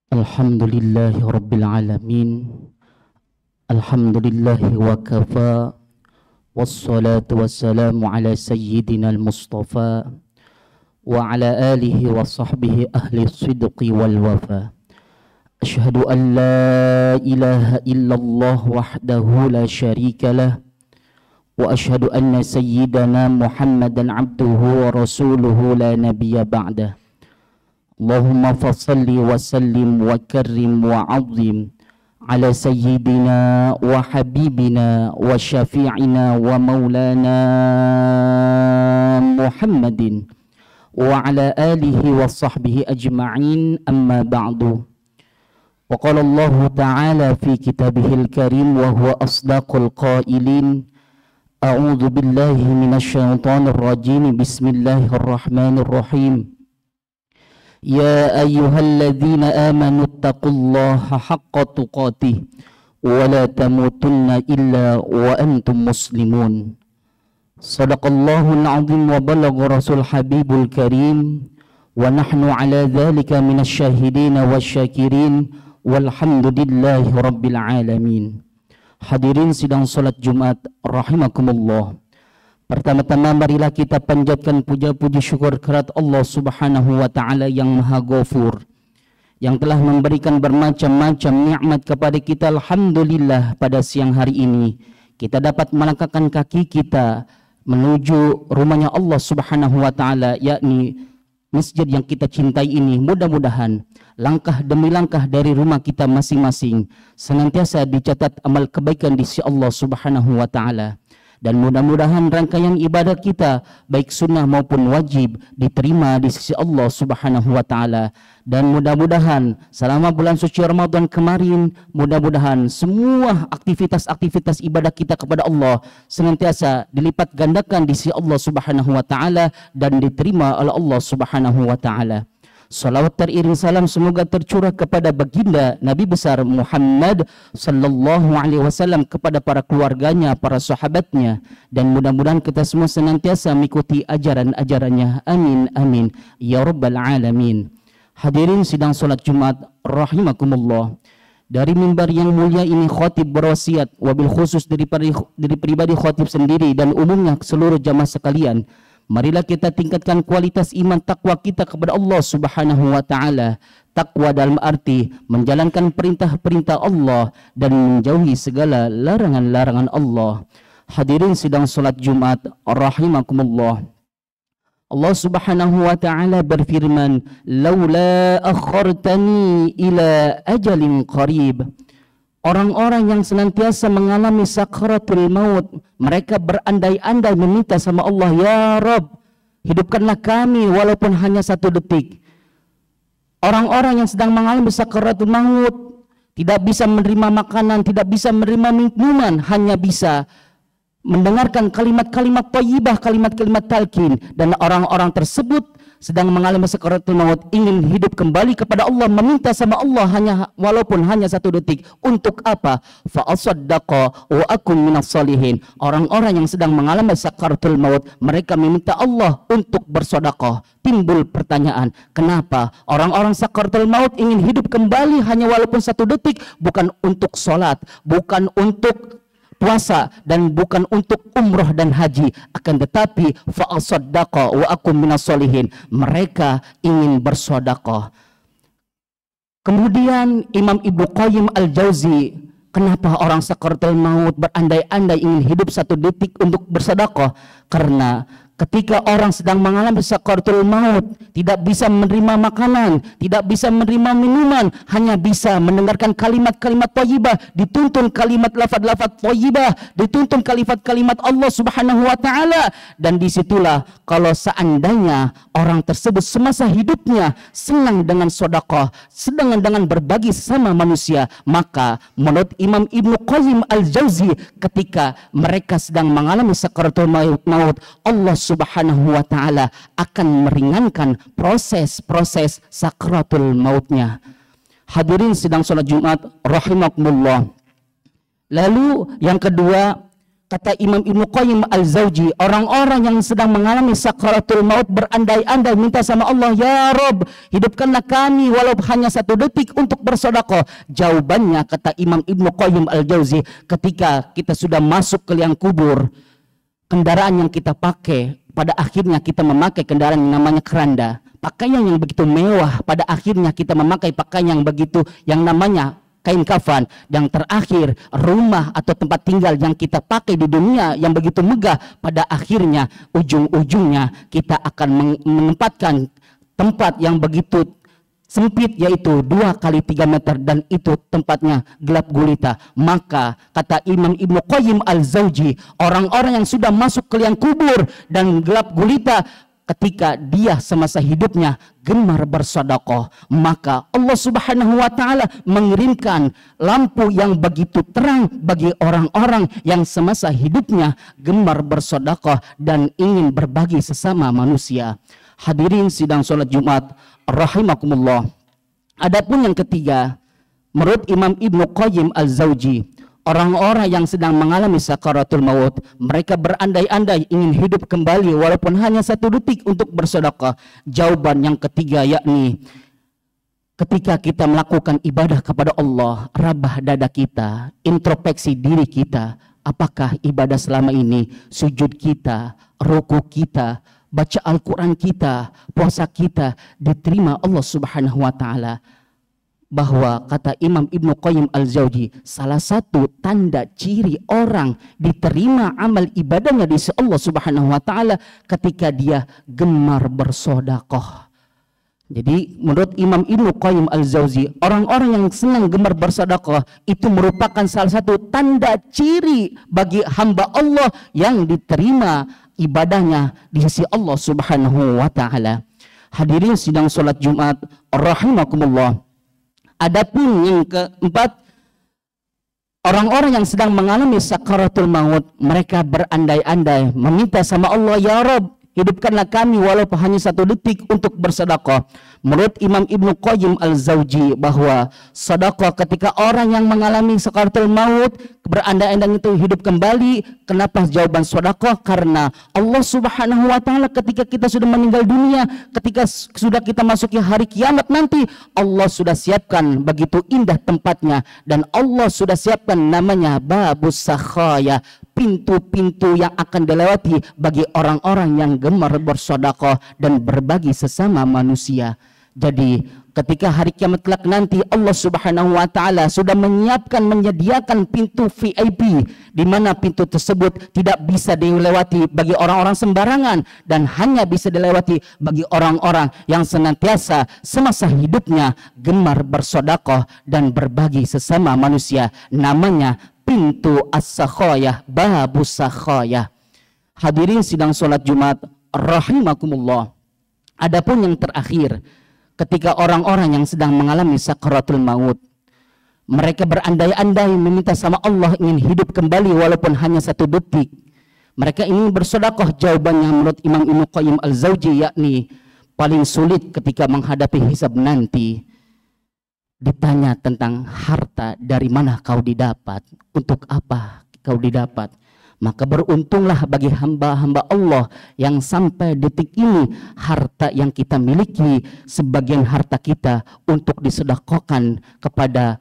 Alhamdulillahi Rabbil Alamin. Alhamdulillahi wa kafa. Wassalatu wassalamu ala sayyidina al-Mustafa wa ala alihi wa sahbihi ahli sidqi wal wafa. Ashhadu an la ilaha illallah wahdahu la syarika lah. Wa ashhadu anna sayyidana Muhammadan abduhu wa rasuluhu la nabiyya ba'dah. Allahumma fasalli wa sallim wa karrim wa azim ala sayyidina wa habibina wa syafi'ina wa maulana Muhammadin wa ala alihi wa sahbihi ajma'in, amma ba'du. Wa qala Allah ta'ala fi kitabihil karim wa huwa asdaqul qailin. A'udzu billahi minasy syaithanir rajim. Bismillahirrahmanirrahim. Ya ayyuhalladzina amanu taqullaha haqqa tuqatih wa la tamutunna illa wa antum muslimun. Sadaqallahul azim wa balagha rasul habibul karim wa nahnu ala dzalika minasy syahidin wasyakirin walhamdulillahi rabbil alamin. Hadirin sidang salat Jumat rahimakumullah. Pertama-tama marilah kita panjatkan puja-puji syukur kehadirat Allah Subhanahu wa taala yang Maha Ghafur, yang telah memberikan bermacam-macam nikmat kepada kita. Alhamdulillah, pada siang hari ini kita dapat melangkahkan kaki kita menuju rumahnya Allah Subhanahu wa taala, yakni masjid yang kita cintai ini. Mudah-mudahan langkah demi langkah dari rumah kita masing-masing senantiasa dicatat amal kebaikan di sisi Allah Subhanahu wa taala. Dan mudah-mudahan rangkaian ibadah kita baik sunnah maupun wajib diterima di sisi Allah Subhanahu wa taala. Dan mudah-mudahan selama bulan suci Ramadan kemarin, mudah-mudahan semua aktivitas-aktivitas ibadah kita kepada Allah senantiasa dilipat gandakan di sisi Allah Subhanahu wa taala dan diterima oleh Allah Subhanahu wa taala. Salawat teriring salam semoga tercurah kepada baginda Nabi besar Muhammad sallallahu alaihi wasallam, kepada para keluarganya, para sahabatnya, dan mudah-mudahan kita semua senantiasa mengikuti ajaran-ajarannya. Amin amin ya rabbal alamin. Hadirin sidang salat Jumat rahimakumullah. Dari mimbar yang mulia ini khatib berwasiat, wabil khusus dari pribadi khatib sendiri dan umumnya seluruh jamaah sekalian, marilah kita tingkatkan kualitas iman takwa kita kepada Allah Subhanahu wa taala. Takwa dalam arti menjalankan perintah-perintah Allah dan menjauhi segala larangan-larangan Allah. Hadirin sidang salat Jumat rahimakumullah. Allah Subhanahu wa taala berfirman, "Laula akhartani ila ajalin qarib." Orang-orang yang senantiasa mengalami sakaratul maut, mereka berandai-andai meminta sama Allah, "Ya Rabb, hidupkanlah kami walaupun hanya 1 detik." Orang-orang yang sedang mengalami sakaratul maut tidak bisa menerima makanan, tidak bisa menerima minuman, hanya bisa mendengarkan kalimat-kalimat thayyibah, kalimat-kalimat talqin. Dan orang-orang tersebut sedang mengalami sakaratul maut, ingin hidup kembali kepada Allah, meminta sama Allah walaupun hanya 1 detik. Untuk apa? Fa asaddaqa wa akun minas salihin. Orang-orang yang sedang mengalami sakaratul maut, mereka meminta Allah untuk bersedekah. Timbul pertanyaan, kenapa orang-orang sakaratul maut ingin hidup kembali hanya walaupun 1 detik? Bukan untuk sholat, bukan untuk puasa, dan bukan untuk umroh dan haji, akan tetapi fa'asaddaqa wa akum minas solihin, mereka ingin bersedekah. Kemudian Imam Ibnu Qayyim Al-Jauzi, kenapa orang sakaratul maut berandai-andai ingin hidup 1 detik untuk bersedekah? Karena ketika orang sedang mengalami sakaratul maut, tidak bisa menerima makanan, tidak bisa menerima minuman, hanya bisa mendengarkan kalimat-kalimat thayyibah, dituntun kalimat lafaz-lafaz thayyibah, dituntun kalimat-kalimat Allah Subhanahu wa taala. Dan disitulah kalau seandainya orang tersebut semasa hidupnya senang dengan sedekah, senang dengan berbagi sama manusia, maka menurut Imam Ibnu Qayyim Al-Jauzi, ketika mereka sedang mengalami sakaratul maut, Allah Subhanahu wa taala akan meringankan proses-proses sakratul mautnya. Hadirin sidang salat Jumat rahimakumullah. Lalu yang kedua, kata Imam Ibnu Qayyim Al-Jauzi, orang-orang yang sedang mengalami sakaratul maut berandai-andai minta sama Allah, ya Rob, hidupkanlah kami walau hanya 1 detik untuk bersedekah. Jawabannya, kata Imam Ibnu Qayyim Al-Jauzi, ketika kita sudah masuk ke liang kubur, kendaraan yang kita pakai, pada akhirnya kita memakai kendaraan yang namanya keranda. Pakaian yang begitu mewah, pada akhirnya kita memakai pakaian yang begitu yang namanya kain kafan. Yang terakhir, rumah atau tempat tinggal yang kita pakai di dunia yang begitu megah, pada akhirnya ujung-ujungnya kita akan menempatkan tempat yang begitu sempit, yaitu 2 kali 3 meter, dan itu tempatnya gelap gulita. Maka kata Imam Ibnu Qayyim Al-Jauzi, orang-orang yang sudah masuk ke liang kubur dan gelap gulita, ketika dia semasa hidupnya gemar bersedekah, maka Allah Subhanahu wa taala mengirimkan lampu yang begitu terang bagi orang-orang yang semasa hidupnya gemar bersedekah dan ingin berbagi sesama manusia. Hadirin sidang salat Jumat rahimakumullah. Adapun yang ketiga, menurut Imam Ibnu Qayyim Al-Jauzi, orang-orang yang sedang mengalami sakaratul maut, mereka berandai-andai ingin hidup kembali walaupun hanya 1 detik untuk bersedekah. Jawaban yang ketiga, yakni ketika kita melakukan ibadah kepada Allah, rabah dada kita, introspeksi diri kita, apakah ibadah selama ini, sujud kita, ruku kita, baca Al-Quran kita, puasa kita diterima Allah Subhanahu wa taala. Bahwa kata Imam Ibnu Qayyim Al-Jauzi, salah satu tanda ciri orang diterima amal ibadahnya di sisi Allah Subhanahu wa taala ketika dia gemar bersedekah. Jadi menurut Imam Ibnu Qayyim Al-Jauzi, orang-orang yang senang gemar bersedekah itu merupakan salah satu tanda ciri bagi hamba Allah yang diterima ibadahnya di sisi Allah Subhanahu wa taala. Hadirin sidang salat Jumat rahimakumullah. Adapun yang keempat, orang-orang yang sedang mengalami sakaratul maut, mereka berandai-andai meminta sama Allah, ya Rob, hidupkanlah kami walaupun hanya 1 detik untuk bersedekah. Menurut Imam Ibnu Qayyim Al-Jauzi, bahwa sedekah ketika orang yang mengalami sakaratul maut berandai-andai itu hidup kembali. Kenapa jawaban sedekah? Karena Allah Subhanahu wa taala ketika kita sudah meninggal dunia, ketika sudah kita masuki hari kiamat nanti, Allah sudah siapkan begitu indah tempatnya, dan Allah sudah siapkan namanya babus sakhaya, pintu-pintu yang akan dilewati bagi orang-orang yang gemar bersedekah dan berbagi sesama manusia. Jadi ketika hari kiamat kelak nanti, Allah Subhanahu wa taala sudah menyediakan pintu VIP, di mana pintu tersebut tidak bisa dilewati bagi orang-orang sembarangan dan hanya bisa dilewati bagi orang-orang yang senantiasa semasa hidupnya gemar bersedekah dan berbagi sesama manusia. Namanya pintu as-sakhayah, babus sakhayah. Hadirin sidang salat Jumat rahimakumullah. Adapun yang terakhir, ketika orang-orang yang sedang mengalami sakaratul maut, mereka berandai-andai meminta sama Allah ingin hidup kembali walaupun hanya 1 detik. Mereka ingin bersedekah. Jawabannya menurut Imam Ibnu Qayyim Al-Jauzi, yakni paling sulit ketika menghadapi hisab nanti, ditanya tentang harta, dari mana kau didapat, untuk apa kau didapat. Maka beruntunglah bagi hamba-hamba Allah yang sampai detik ini harta yang kita miliki, sebagian harta kita untuk disedekahkan kepada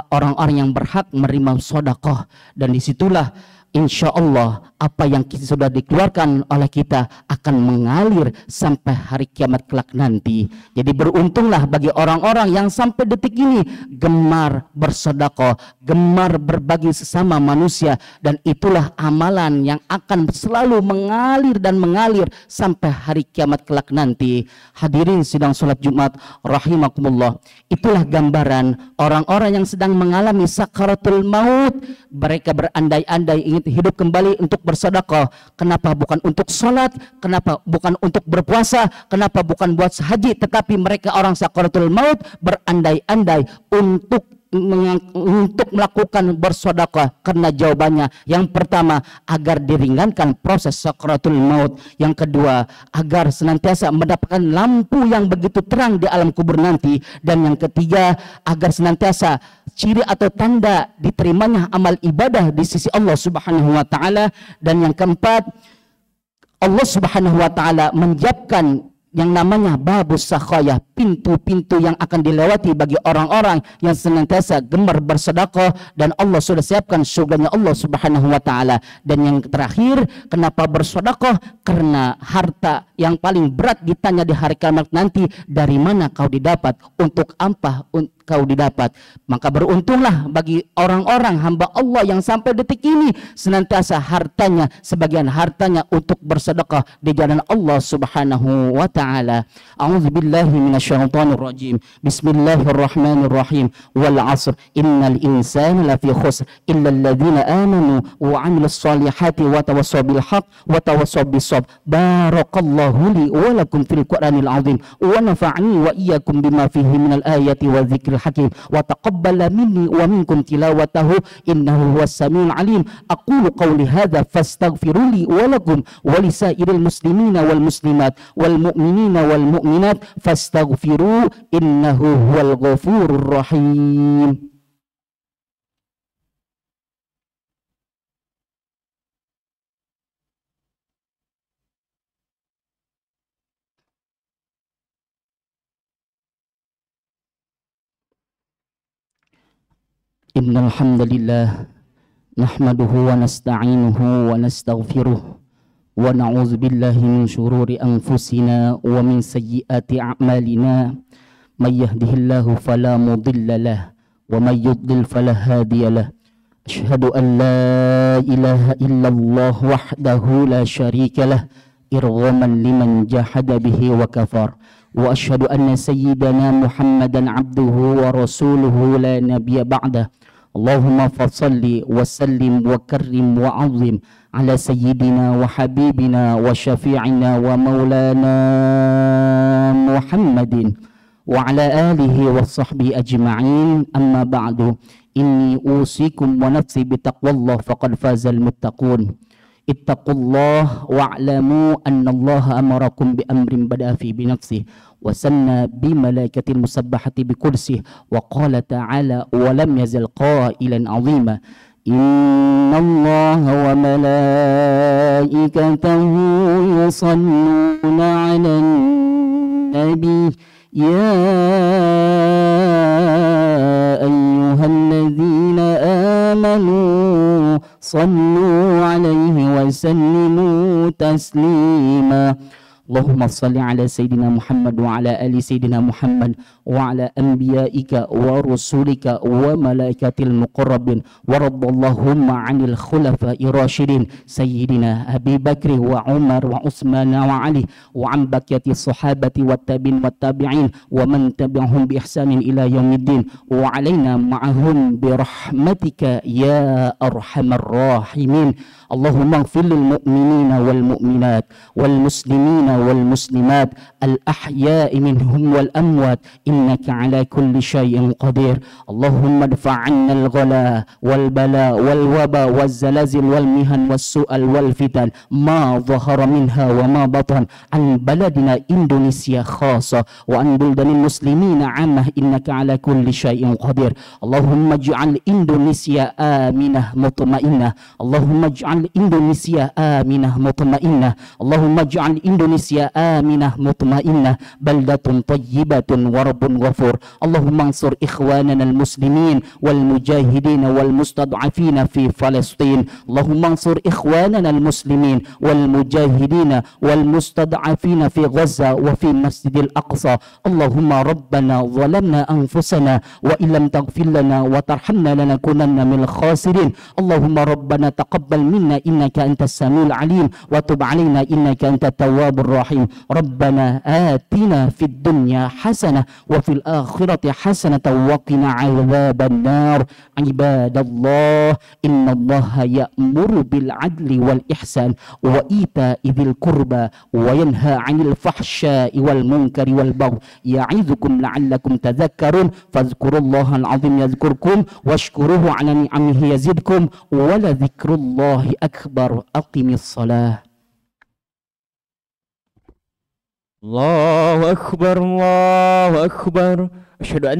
orang-orang yang berhak menerima sedekah. Dan disitulah insya Allah apa yang sudah dikeluarkan oleh kita akan mengalir sampai hari kiamat kelak nanti. Jadi beruntunglah bagi orang-orang yang sampai detik ini gemar bersedekah, gemar berbagi sesama manusia, dan itulah amalan yang akan selalu mengalir dan mengalir sampai hari kiamat kelak nanti. Hadirin sidang salat Jumat rahimakumullah, itulah gambaran orang-orang yang sedang mengalami sakaratul maut. Mereka berandai-andai ingin hidup kembali untuk bersedekah. Kenapa bukan untuk sholat? Kenapa bukan untuk berpuasa? Kenapa bukan buat haji? Tetapi mereka orang sakaratul maut berandai-andai untuk untuk melakukan bersedekah? Karena jawabannya yang pertama, agar diringankan proses sakaratul maut. Yang kedua, agar senantiasa mendapatkan lampu yang begitu terang di alam kubur nanti. Dan yang ketiga, agar senantiasa ciri atau tanda diterimanya amal ibadah di sisi Allah Subhanahu wa taala. Dan yang keempat, Allah Subhanahu wa taala menyiapkan yang namanya babus sakhaya, pintu-pintu yang akan dilewati bagi orang-orang yang senantiasa gemar bersedekah, dan Allah sudah siapkan surganya Allah Subhanahu wa taala. Dan yang terakhir, kenapa bersedekah? Karena harta yang paling berat ditanya di hari kiamat nanti, dari mana kau didapat, untuk apa kau didapat. Maka beruntunglah bagi orang-orang hamba Allah yang sampai detik ini senantiasa hartanya, sebagian hartanya untuk bersedekah di jalan Allah Subhanahu wa taala. A'udzubillahi minasyaitonir rajim. Bismillahirrahmanirrahim. Wal 'asr innal insana lafi khusr illa alladhina amanu wa 'amilus solihati wa tawassaw bil haqq wa tawassaw bis sabr. Barakallahu li wa lakum fil Qur'anil 'azim wa nafa'ani wa iyyakum bima fihi minal ayati wa dzikr الحكيم وتقبل مني ومنكم تلاوته إنه هو السميع العليم. أقول قولي هذا فاستغفروا لي ولكم ولسائر المسلمين والمسلمات والمؤمنين والمؤمنات فاستغفروا إنه هو الغفور الرحيم. Innal hamdalillah nahmaduhu wa nasta'inuhu wa nastaghfiruh wa na'udzu billahi min shururi anfusina wa min sayyiati a'malina. May yahdihillahu fala mudilla lah wa may yudlil fala hadiya lah. Asyhadu an la ilaha illallah wahdahu la syarika lah irghaman liman jahada bihi wa kafar. Wa asyhadu anna sayyidana Muhammadan abduhu wa rasuluhu la nabiyya ba'dah. Allahumma fasalli wa sallim wa karrim wa azim ala sayyidina wa habibina wa syafi'ina wa maulana Muhammadin wa ala alihi wa sahbihi ajma'in. Amma ba'du, inni usikum wa nafsi bitaqwallah faqad fazal muttaqun. Ittaqullah wa'lamu anna Allah amarakum bi amrin bada'a fi bi nafsihi wa sanna bi malaikatil musabbahati bi kursih wa qala ta'ala wa lam yazal qailan 'azima inna Allah wa malaikatahu yusalluna 'alan nabi ya ayyuhalladzina amanu sallu alaihi wa sallimu taslima. Allahumma salli ala Sayyidina Muhammad wa ala ali Sayyidina Muhammad wa ala anbiya'ika wa rusulika wa malaikatil muqarrabin wa rabballahumma anil khulafa'i rasyidin Sayyidina Abi Bakri wa Umar wa Utsman wa Ali wa an baqiyati sahabati wa tabi'in wa tabi'in wa man tabi'ahum bi ihsanin ila yaumiddin wa alaina ma'ahum bi rahmatika ya arhamar rahimin. Allahumma ighfir lil mu'minina wal mu'minat wal muslimina wal muslimat al ahya'i minhum wal amwat innaka ala kulli syai'in qadir. Allahumma adfa' 'anna al ghala wal bala wal waba waz zalazil wal mihan was su'al wal fitan ma dhahara minha wa ma batan an baladina Indonesia khassa wa an buldanil muslimina 'ammah innaka ala kulli syai'in qadir. Allahumma ij'al Indonesia aminah mutmainnah. Allahumma ij'al Indonesia aminah mutmainnah. Allahumma ij'al Indonesia aminah mutmainnah baldatun tayyibatun wa rabbun ghafur. Allahumma ansur ikhwanana al-muslimin wal mujahidin wal mustad'afin fi Palestin. Allahumma ansur ikhwanana al-muslimin wal mujahidin wal mustad'afin fi Gaza wa fi Masjidil Aqsa. Allahumma rabbana zalamna anfusana wa illam taghfir lana wa tarhamna lanakunanna minal khasirin. Allahumma rabbana taqabbal minna innaka antas samiul alim wa tub alaina innaka antat tawwabur الرحيم ربنا آتنا في الدنيا حسنة وفي الآخرة حسنة وقنا عذاب النار عباد الله إن الله يأمر بالعدل والإحسان وإيتاء ذي القربى وينهى عن الفحشاء والمنكر والبغي يعظكم لعلكم تذكرون فاذكروا الله العظيم يذكركم واشكروه على نعمه يزدكم ولذكر الله أكبر أقم الصلاة. الله أكبر الله أكبر أشهد أن